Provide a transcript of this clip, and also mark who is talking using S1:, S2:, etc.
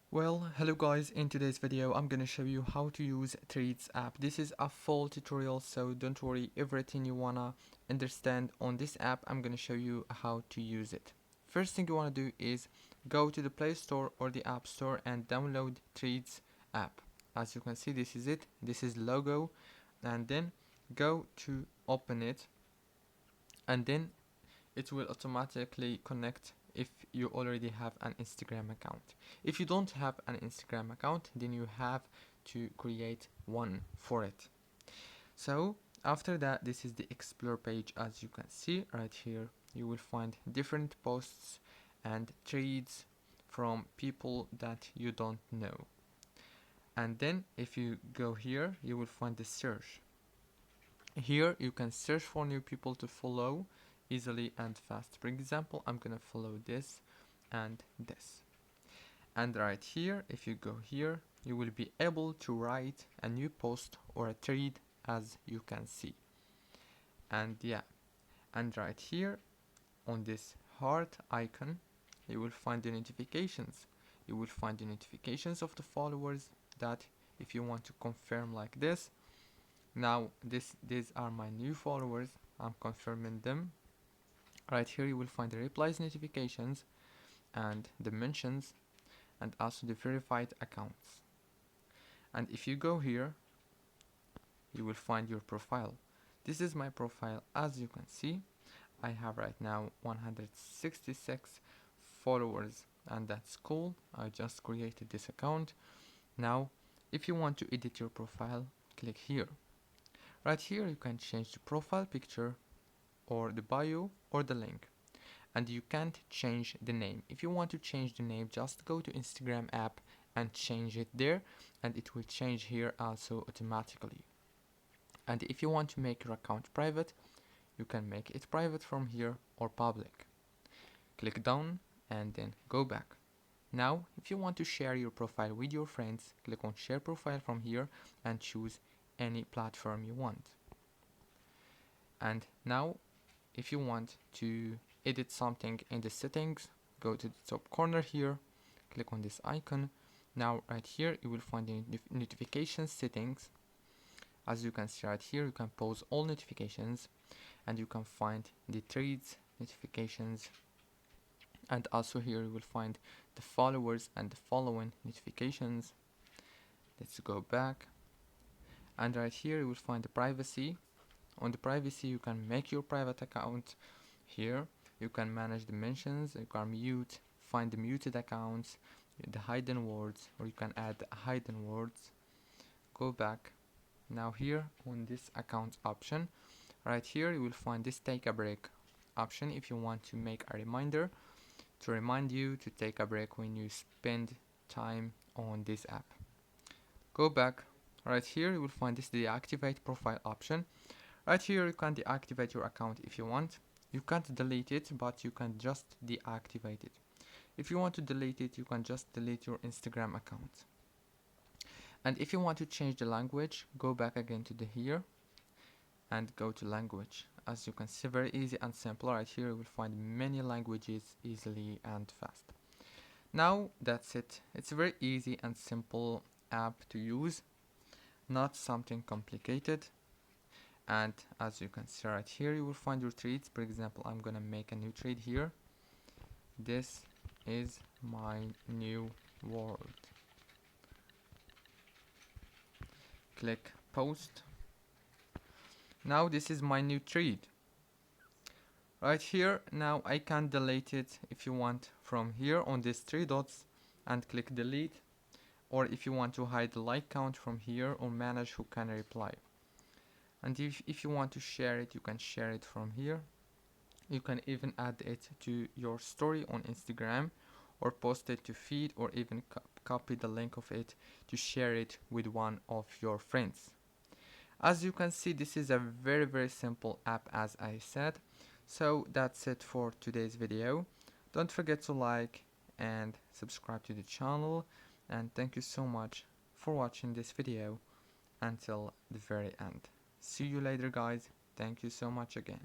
S1: Well, hello guys, in today's video I'm gonna show you how to use Threads app. This is a full tutorial, so don't worry, everything you wanna understand on this app I'm gonna show you how to use it. First thing you wanna do is go to the Play Store or the App Store and download Threads app. As you can see, this is it, this is logo, and then go to open it, and then it will automatically connect if you already have an Instagram account. If you don't have an Instagram account, then you have to create one for it. So after that, this is the explore page. As you can see right here, you will find different posts and threads from people that you don't know. And then if you go here, you will find the search. Here you can search for new people to follow easily and fast. For example, I'm gonna follow this and this. And right here, if you go here, you will be able to write a new post or a thread, as you can see. And yeah, and right here on this heart icon, you will find the notifications. You will find the notifications of the followers that if you want to confirm like this. Now these are my new followers, I'm confirming them. Right here you will find the replies notifications and the mentions and also the verified accounts. And if you go here, you will find your profile. This is my profile. As you can see, I have right now 166 followers, and that's cool. I just created this account. Now if you want to edit your profile, click here. Right here you can change the profile picture or the bio or the link, and you can't change the name. If you want to change the name, just go to Instagram app and change it there, and it will change here also automatically. And if you want to make your account private, you can make it private from here or public. Click down and then go back. Now if you want to share your profile with your friends, click on share profile from here and choose any platform you want. And now if you want to edit something in the settings, go to the top corner here, click on this icon. Now right here you will find the notification settings. As you can see right here, you can pause all notifications, and you can find the threads notifications, and also here you will find the followers and the following notifications. Let's go back, and right here you will find the privacy. On the privacy you can make your private account. Here you can manage the mentions, you can mute, find the muted accounts, the hidden words, or you can add hidden words. Go back. Now here on this account option, right here you will find this take a break option if you want to make a reminder to remind you to take a break when you spend time on this app. Go back. Right here you will find this deactivate profile option. Right here you can deactivate your account if you want. You can't delete it, but you can just deactivate it. If you want to delete it, you can just delete your Instagram account. And if you want to change the language, go back again to the here and go to language. As you can see, very easy and simple. Right here you will find many languages easily and fast. Now that's it. It's a very easy and simple app to use, not something complicated. And as you can see right here, you will find your threads. For example, I'm gonna make a new thread here. This is my new world. Click post. Now this is my new thread. Right here, now I can delete it if you want from here on these three dots and click delete, or if you want to hide the like count from here or manage who can reply. And if you want to share it, you can share it from here. You can even add it to your story on Instagram or post it to feed, or even copy the link of it to share it with one of your friends. As you can see, this is a very simple app, as I said. So that's it for today's video. Don't forget to like and subscribe to the channel, and thank you so much for watching this video until the very end. See you later guys. Thank you so much again.